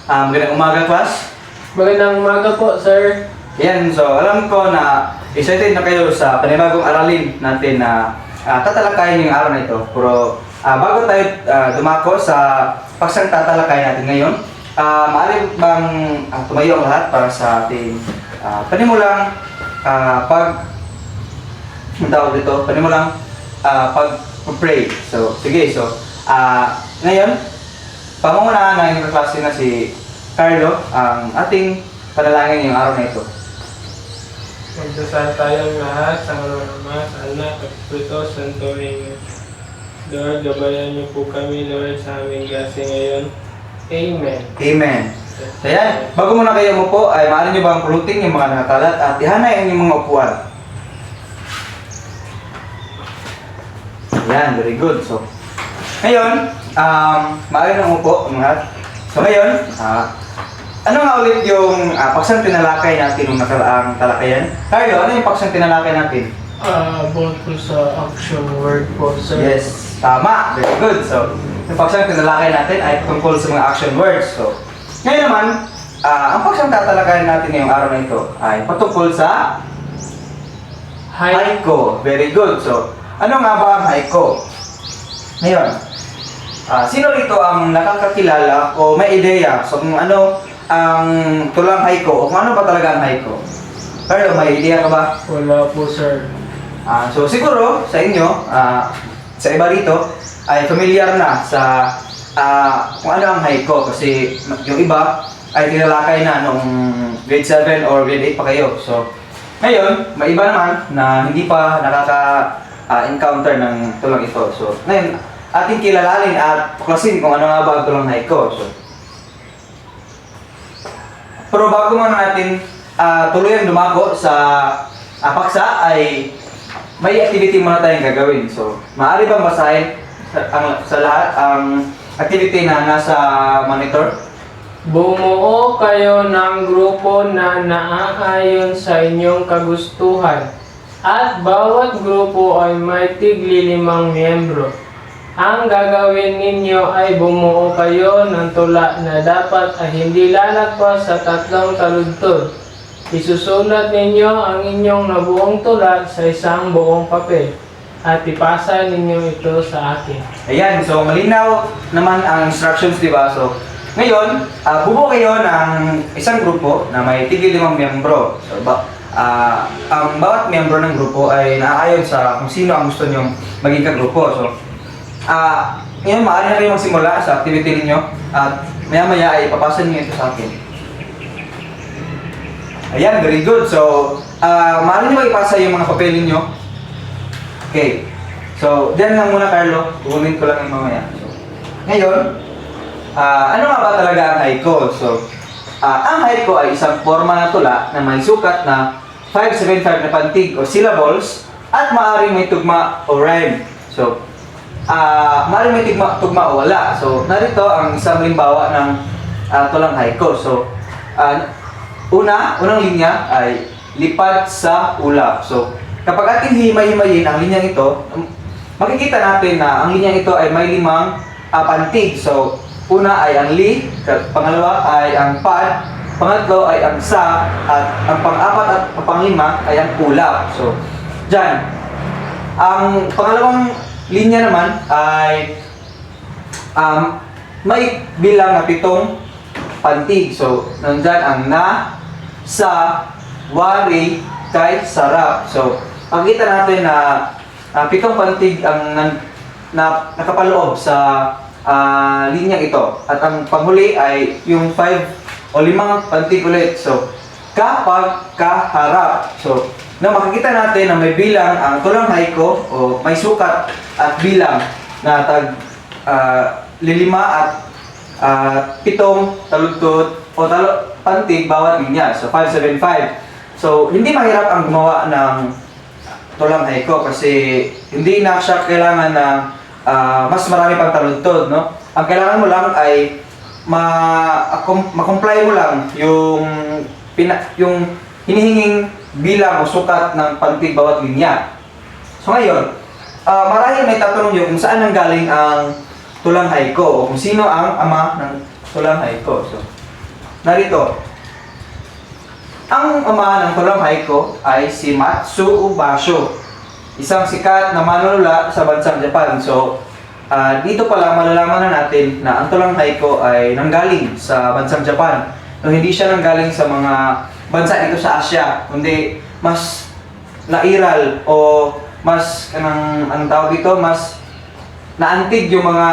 Magandang umaga, class. Magandang umaga po, sir. Yan, so alam ko na excited na kayo sa panibagong aralin natin na tatalakayin yung araw na ito. Pero bago tayo dumako sa paksang tatalakayin natin ngayon, maaari bang tumayo ang lahat para sa ating panimulang pag-pray. So, sige. So, ngayon, pangungunahan na yung klase na si Carlo, ang ating panalangin ngayong araw na ito. Magdasal tayong lahat sa ngalan ng Ama, sa Anak, at Espiritu Santo. Amen. Lord, gabayan niyo po kami, Lord, sa aming klase ngayon. Amen. Amen. So yan, bago muna kayo umupo, ay maaari nyo bang pulutin yung mga nakakalat at ihanay ang inyong mga upuan. Yan, very good. So, ngayon, maaari nang umupo ang lahat. So ngayon, ano nga ulit yung paksang tinalakay natin nung nakaraang talakayan? Carlo, ano yung paksang tinalakay natin? About po sa action word po, sir. Yes, tama. Very good. So, yung paksang tinalakay natin ay tungkol sa mga action words. So, ngayon naman, ang paksang tatalakayan natin ngayong araw na ito ay patungkol sa haiku. Very good. So, ano nga ba ang haiku? Ngayon, sino rito ang nakakakilala o may ideya so kung ano ang tulang haiku o kung ano ba talaga ang haiku? Pero may ideya ka ba? Wala po, sir. So siguro sa inyo, sa iba rito ay familiar na sa kung ano ang haiku kasi yung iba ay tinalakay na nung grade 7 or grade 8 pa kayo. So ngayon, may iba naman na hindi pa nakaka-encounter ng tulang ito. So ngayon, ating kilalanin at tuklasin kung ano nga ba ang tulang haiku. So, pero bago muna natin tuluyang dumako sa paksa ay may activity muna tayong gagawin. So, maaari bang basahin sa lahat ang activity na nasa monitor? Bumuo kayo ng grupo na naaayon sa inyong kagustuhan at bawat grupo ay may tig-5 miyembro. Ang gagawin ninyo ay bumuo kayo ng tula na dapat ay hindi lalagpas sa 3 taludtod. Isusulat ninyo ang inyong nabuong tula sa isang buong papel at ipasa ninyo ito sa akin. Ayan, so malinaw naman ang instructions, di ba? So, ngayon, bubuo kayo ng isang grupo na may tig-5 miyembro. So, ang bawat miyembro ng grupo ay naaayon sa kung sino ang gusto nyong maging kagrupo. So, ngayon, maaari na kayo magsimula sa activity ninyo at maya-maya ay papasa niyo ito sa akin. Ayan, very good. So, maaari nyo ipasa yung mga papel ninyo. Okay. So, dyan lang muna, Carlo. Kukunin ko lang yung mamaya. So, ngayon, ano nga ba talaga ang haiku? So, ang haiku ay isang forma ng tula na may sukat na 575 na pantig o syllables at maaaring may tugma o rhyme. So, maaaring may tugma o wala. So, narito ang isang halimbawa ng tulang haiku. So, unang linya ay lipat sa ulap. So, kapag ating himay-himayin ang linyang ito, makikita natin na ang linyang ito ay may 5 pantig. So, una ay ang li, pangalawa ay ang pad, pangatlo ay ang sa, at ang pang-4 at pang-5 ay ang ulap. So, dyan. Ang pangalawang linya naman ay may bilang na 7 pantig. So, nandyan ang na, sa, wari, kay, sarap. So, makikita natin na 7 pantig ang nakapaloob sa linyang ito. At ang panghuli ay yung 5 o 5 pantig ulit. So, kapag kaharap. So, makikita natin na may bilang ang tulang haiku o may sukat at bilang na tag 5 at 7 taludtod o pantig bawat linya. So, 575. So, hindi mahirap ang gumawa ng tulang haiku kasi hindi na siya kailangan na mas marami pang taludtod, no? Ang kailangan mo lang ay ma-comply mo lang yung hinihinging bilang o sukat ng pantig bawat linya. So ngayon, marahil may tatanong nyo kung saan nanggaling ang tulang haiku o kung sino ang ama ng tulang haiku. So, narito. Ang ama ng tulang haiko ay si Matsuo Basho, isang sikat na manunula sa bansang Japan. So, dito pala malalaman na natin na ang tulang haiko ay nanggaling sa bansang Japan. No, hindi siya nanggaling sa mga bansa dito sa Asia, kundi mas nairal o mas anong tawag dito, mas naantig yung mga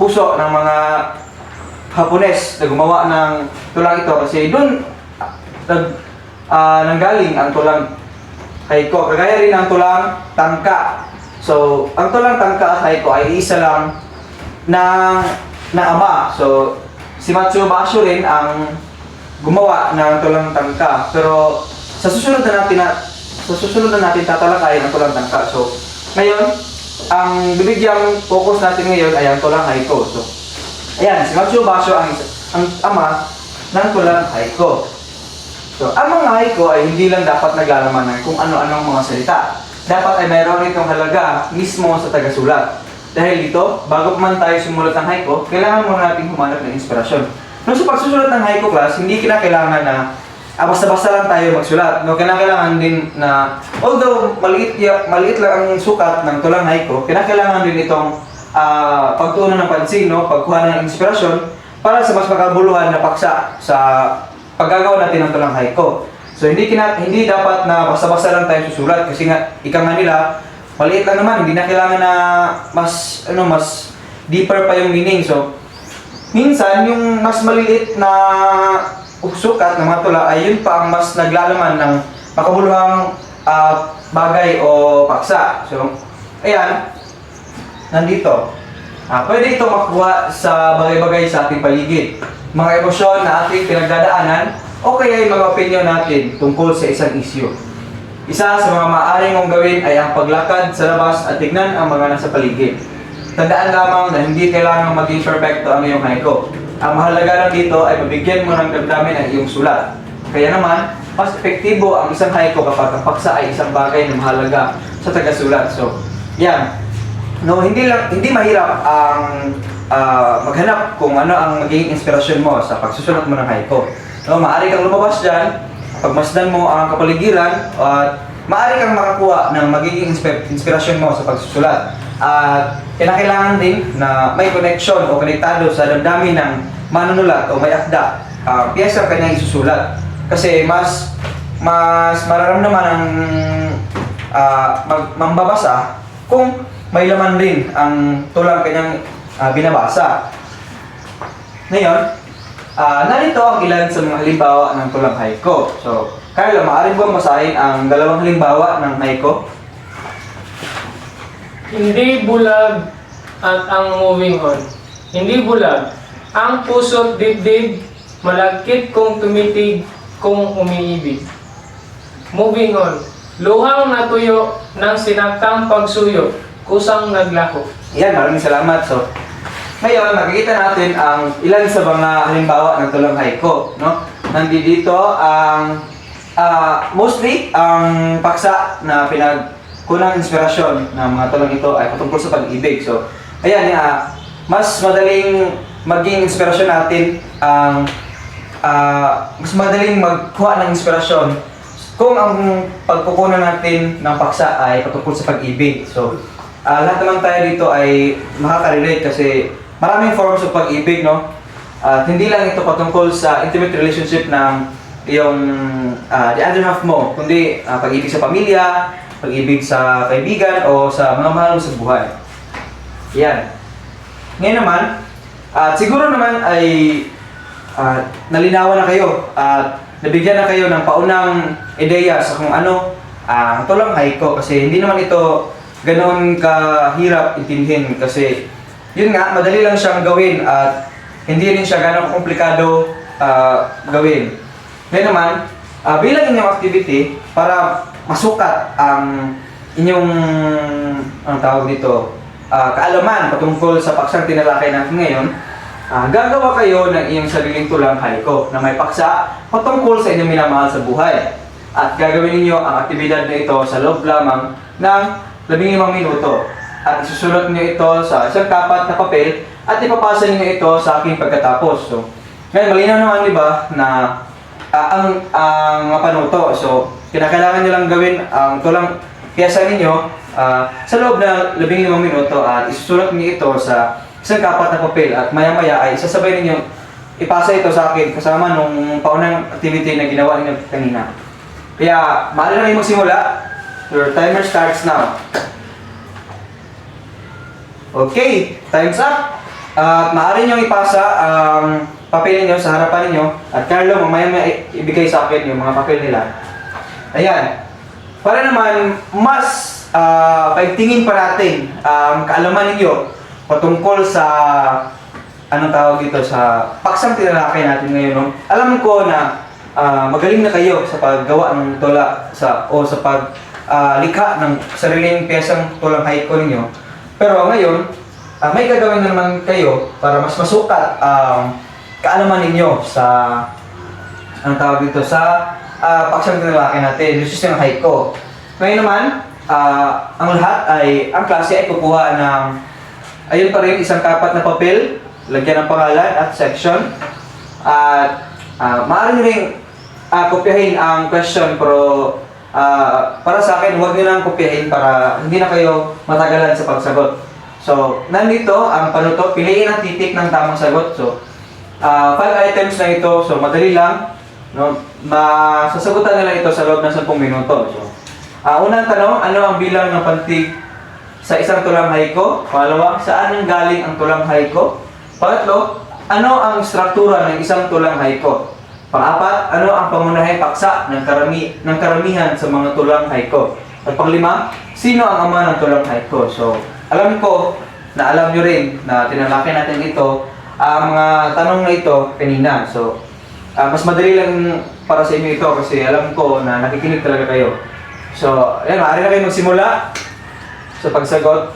puso ng mga Hapones na gumawa ng tulang ito kasi doon nanggaling ang tulang haiko. Kagaya rin ang tulang tangka. So, ang tulang tangka at haiko ay isa lang na ama. So, si Matsuo Basho rin ang gumawa ng tulang tangka. Pero sa susunod na natin tatalakayin ang tulang tangka. So, ngayon, ang bibigyang focus natin ngayon ay ang tulang haiko. So, ayan, si Matsuo Basho ang ama ng tulang haiko. So, ang mga haiko ay hindi lang dapat naglalaman ng kung ano-anong mga salita. Dapat ay mayroon itong halaga mismo sa tagasulat. Dahil dito, bago man tayo sumulat ng haiko, kailangan muna natin humanap ng inspirasyon. No, sa pagsusulat ng haiko class, hindi kinakailangan na basta-basta lang tayo magsulat. No, kinakailangan din na, although maliit lang ang sukat ng tulang haiko, kinakailangan din itong pagtuunan ng pansin, no, pagkuha ng inspirasyon para sa mas makabuluhan na paksa sa paggagawa natin ng tulang haiko. So hindi dapat na basta-basta lang tayo susulat kasi nga ika nga nila maliit lang naman, hindi na kailangan na mas deeper pa yung meaning. So minsan yung mas maliit na sukat ng mga tula ay yun pa ang mas naglalaman ng makabuluhang bagay o paksa. So ayan, nandito. Pwede ito makuha sa bagay-bagay sa ating paligid. Mga emosyon na ating pinagdadaanan o kaya yung mga opinion natin tungkol sa isang issue. Isa sa mga maaaring mong gawin ay ang paglakad sa labas at tignan ang mga nasa paligid. Tandaan lamang na hindi kailangang maging perfecto ang iyong haiko. Ang mahalaga lang dito ay mabigyan mo ng damdamin ang iyong sulat. Kaya naman, mas epektibo ang isang haiko kapag ang paksa ay isang bagay na mahalaga sa tagasulat. So, yan. No, hindi mahirap ang maghanap kung ano ang magiging inspirasyon mo sa pagsusulat mo ng haiko. No, maaari kang lumabas dyan, pagmasdan mo ang kapaligiran, at maaari kang makakuha ng magiging inspirasyon mo sa pagsusulat. At kinakailangan din na may connection o konektado sa damdamin ng manunulat o may akda, piyesa kanyang isusulat. Kasi mas mararamdaman ang mambabasa kung may laman din ang tulang kanyang binabasa. Ngayon, narito ang ilan sa mga halimbawa ng tulang haiko. So, Carla, maaari bang basahin ang dalawang halimbawa ng haiko? Hindi bulag at ang moving on. Hindi bulag. Ang puso't dibdib, malagkit kung tumitig kung umiibig. Moving on. Luhang natuyo ng sinaktang pagsuyo, kusang naglako. Yan, maraming salamat. So, ngayon, makikita natin ang ilan sa mga halimbawa ng tulang haiko. No? Nandito ang mostly ang paksa na pinagkunang inspirasyon ng mga tulang ito ay patungkol sa pag-ibig. So, ayan, mas madaling maging inspirasyon natin ang mas madaling magkuha ng inspirasyon kung ang pagkukunan natin ng paksa ay patungkol sa pag-ibig. So, lahat naman tayo dito ay makaka-relate kasi maraming forms of pag-ibig, no? At hindi lang ito patungkol sa intimate relationship ng iyong the other half mo, kundi pag-ibig sa pamilya, pag-ibig sa kaibigan o sa mga mahal mo sa buhay. Yan. Ngayon naman, siguro naman ay nalinawan na kayo at nabigyan na kayo ng paunang ideya sa kung ano ang tulang haiko kasi hindi naman ito ganoon kahirap intindihin kasi yun nga, madali lang siyang gawin at hindi rin siya gano'ng komplikado gawin. Ngayon naman, bilang inyong activity para masukat ang inyong ang tawag dito, kaalaman patungkol sa paksang tinalakay natin ngayon, gagawa kayo ng iyong sariling tulang haiko na may paksa patungkol sa inyong minamahal sa buhay. At gagawin ninyo ang aktibidad na ito sa loob lamang ng 15 minuto. At isusulat niyo ito sa isang kapat na papel at ipapasa niyo ito sa akin pagkatapos. So, Ngayon, malinaw naman, di ba, na ang mga panuto. So, kinakailangan nyo lang gawin ang tulang piyesa ninyo sa loob ng 15 minuto at isusulat niyo ito sa isang kapat na papel at maya-maya ay isasabay ninyo ipasa ito sa akin kasama nung paunang activity na ginawa ninyo kanina. Kaya, maaari na kayo magsimula. Your timer starts now. Okay, time's up. At maaari nyo ipasa ang papel ninyo sa harapan ninyo. At Carlo, mamaya may ibigay sa akin yung mga papel nila. Ayan. Para naman, mas paigtingin pa natin ang kaalaman ninyo patungkol sa anong tawag dito sa paksang tinalakay natin ngayon. No? Alam ko na magaling na kayo sa paggawa ng tula sa likha ng sariling piyesang tulang haiku ninyo. Pero ngayon, may gagawin na naman kayo para mas masukat ang kaalaman ninyo sa anong tawag dito sa paksang tinalakay natin, yung system ng haiku. Ngayon naman, ang lahat ay, ang klase ay kukuha ng ayun pa rin, isang kapat na papel, lagyan ng pangalan at section. At maaari nyo rin kopyahin ang question, pero para sa akin, huwag nyo lang kopyahin para hindi na kayo matagalan sa pagsagot. So, nandito ang panuto, piliin ang titik ng tamang sagot. So, 5 items na ito, so madali lang. No? Masasagutan nila ito sa loob ng 10 minuto. So, unang tanong, ano ang bilang ng pantig sa isang tulang haiku? Pangalawa, saan ang galing ang tulang haiku? Pangatlo, ano ang struktura ng isang tulang haiku? Pang-apat, ano ang pangunahing paksa ng karamihan sa mga tulang haiku? At panglima, sino ang ama ng tulang haiku? So, alam ko na alam nyo rin na tinalaki natin ito ang mga tanong na ito kanina. So, mas madali lang para sa inyo ito kasi alam ko na nakikinig talaga kayo. So, ayan, maaari na kayo magsimula sa pagsagot.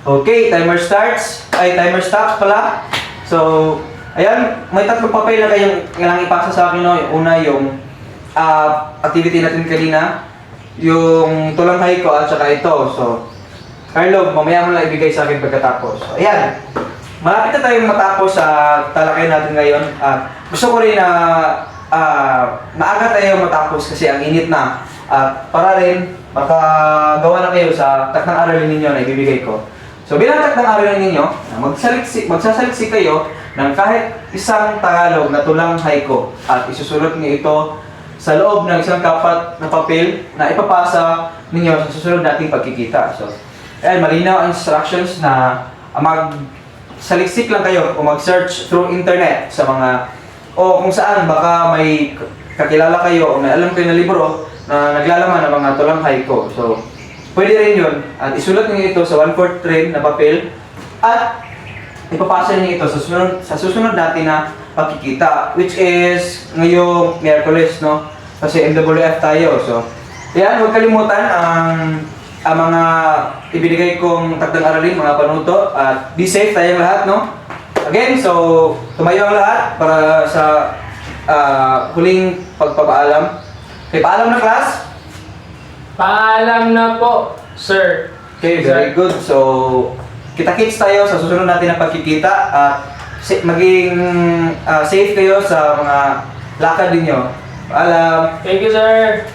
Okay, timer starts. Timer stops pala. So, ayan, may tatlong papel na kayong kailangang ipasa sa akin. No? Yung una, yung activity natin kanina. Yung tulang haiku at saka ito. So, Carlo, mamaya mo lang ibigay sa akin pagkatapos. So, ayan. Malapit na tayong matapos sa talakay natin ngayon. Gusto ko rin na maaga tayo matapos kasi ang init na. Para rin, makagawa na kayo sa takdang aralin ninyo na ibibigay ko. So bilang takdang aralin ninyo, magsasaliksik kayo ng kahit isang Tagalog na tulang haiku at isusulat niyo ito sa loob ng isang kapat na papel na ipapasa ninyo sa susunod nating pagkikita. So, ayan, malinaw ang instructions na magsaliksik lang kayo o mag-search through internet sa mga o kung saan baka may kakilala kayo o may alam kayo na libro na naglalaman ng mga tulang haiku. So, pwede rin yun. At isulat niyo ito sa 1/4 trim na papel at ipapasa niyo ito sa susunod natin na pagkikita, which is ngayong Miyerkules, no? Kasi MWF tayo. So, yan, huwag kalimutan ang mga ibinigay kong takdang aralin, mga panuto, at be safe tayong lahat, no? Again, so, tumayo ang lahat para sa huling pagpapaalam. Okay, paalam na class? Paalam na po, sir. Okay, very good. So, kita-kits tayo sa susunod natin na pagkikita at maging safe kayo sa mga lakad ninyo. Paalam! Thank you, sir.